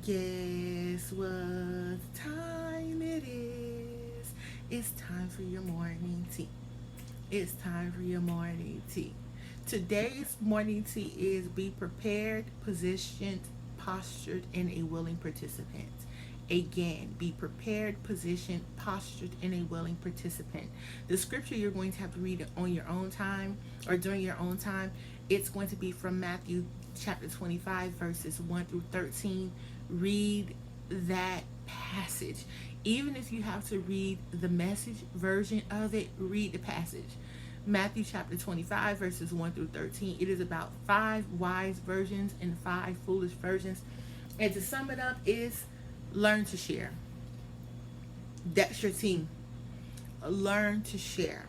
Guess what time it is? It's time for your morning tea. It's time for your morning tea. Today's morning tea is be prepared, positioned, postured, and a willing participant. Again, be prepared, positioned, postured, and a willing participant. The scripture you're going to have to read on your own time or during your own time, it's going to be from Matthew chapter 25, verses 1 through 13. Read that passage. Even if you have to read the message version of it, read the passage. Matthew chapter 25, verses 1 through 13. It is about five wise virgins and five foolish virgins. And to sum it up, is learn to share. That's your team. Learn to share.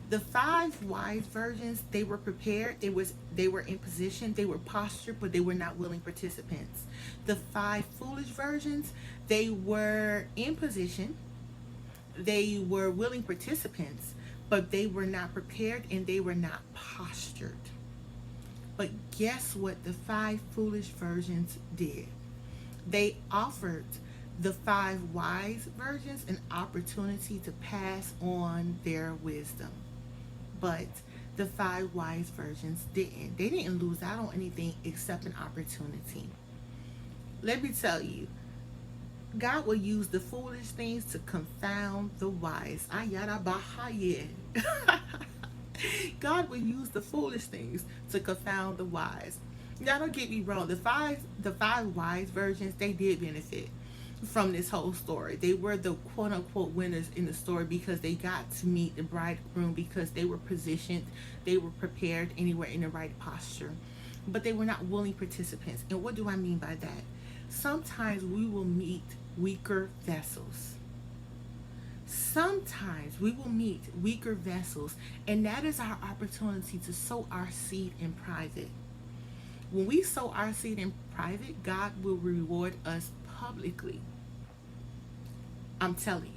The five wise virgins, they were prepared, they were in position, they were postured, but they were not willing participants. The five foolish virgins, they were in position, they were willing participants, but they were not prepared and they were not postured. But guess what the five foolish virgins did? They offered the five wise virgins an opportunity to pass on their wisdom. But the five wise virgins didn't. They didn't lose out on anything except an opportunity. Let me tell you, God will use the foolish things to confound the wise. Ayara bahaye. God will use the foolish things to confound the wise. Now don't get me wrong. The five wise virgins, they did benefit from this whole story. They were the quote unquote winners in the story because they got to meet the bridegroom, because they were positioned, they were prepared, and they were in the right posture. But they were not willing participants. And what do I mean by that? Sometimes we will meet weaker vessels. Sometimes we will meet weaker vessels, and that is our opportunity to sow our seed in private. When we sow our seed in private, God will reward us publicly. I'm telling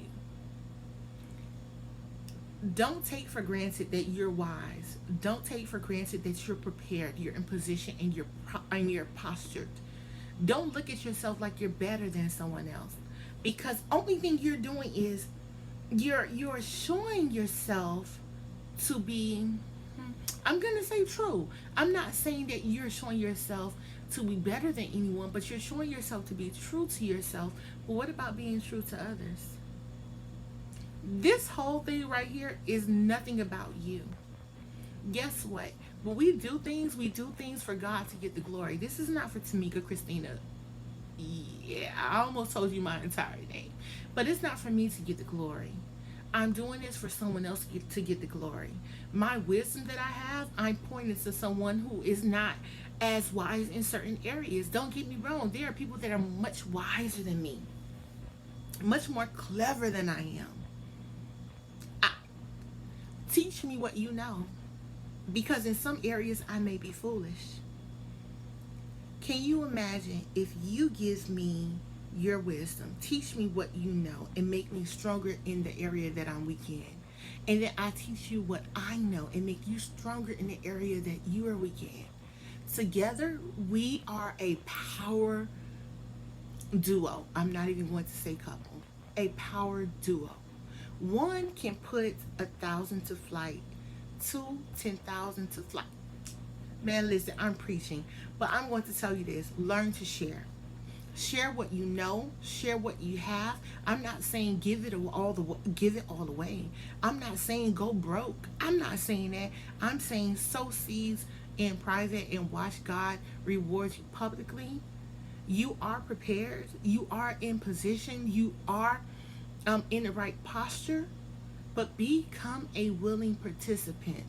you. Don't take for granted that you're wise. Don't take for granted that you're prepared, you're in position, and you're postured. Don't look at yourself like you're better than someone else, because only thing you're doing is you're showing yourself to be, I'm going to say, true. I'm not saying that you're showing yourself to be better than anyone, but you're showing yourself to be true to yourself. But what about being true to others? This whole thing right here is nothing about you. Guess what? When we do things for God to get the glory. This is not for Tamika Christina. Yeah, I almost told you my entire name. But it's not for me to get the glory. I'm doing this for someone else to get the glory. My wisdom that I have, I'm pointing to someone who is not as wise in certain areas. Don't get me wrong. There are people that are much wiser than me, much more clever than I am. I, Teach me what you know, because in some areas I may be foolish. Can you imagine if you give me your wisdom, teach me what you know, and make me stronger in the area that I'm weak in? And then I teach you what I know and make you stronger in the area that you are weak in. Together, we are a power duo. I'm not even going to say couple. A power duo. One can put 1,000 to flight, two, 10,000 to flight. Man, listen, I'm preaching, but I'm going to tell you this: learn to share. Share what you know. Share what you have. I'm not saying give it all away. I'm not saying go broke. I'm not saying that. I'm saying sow seeds in private and watch God reward you publicly. You are prepared. You are in position. You are in the right posture. But become a willing participant.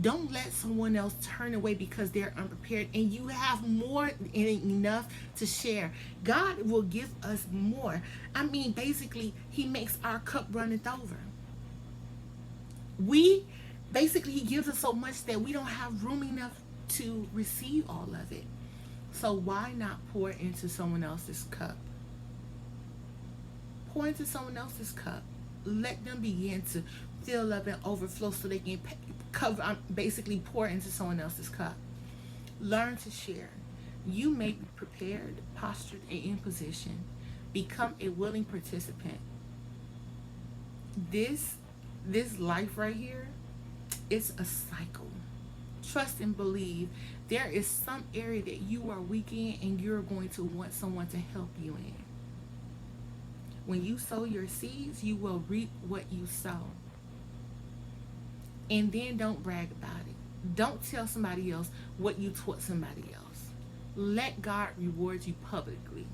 Don't let someone else turn away because they're unprepared and you have more than enough to share. God will give us more. I mean, basically, He makes our cup runneth over. We Basically, He gives us so much that we don't have room enough to receive all of it. So why not pour into someone else's cup? Pour into someone else's cup. Let them begin to fill up and overflow so they can basically pour into someone else's cup. Learn to share. You may be prepared, postured, and in position. Become a willing participant. This this life right here, it's a cycle. Trust and believe there is some area that you are weak in and you're going to want someone to help you in. When you sow your seeds, you will reap what you sow. And then don't brag about it. Don't tell somebody else what you taught somebody else. Let God reward you publicly.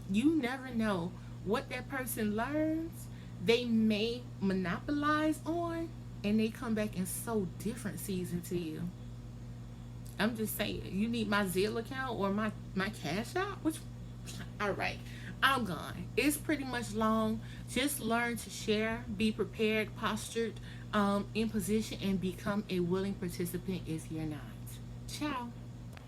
You never know what that person learns, they may monopolize on, and they come back and sow different seeds into you. I'm just saying, you need my Zelle account or my Cash App? Which, all right, I'm gone. It's pretty much long. Just learn to share, be prepared, postured, in position, and become a willing participant if you're not. Ciao.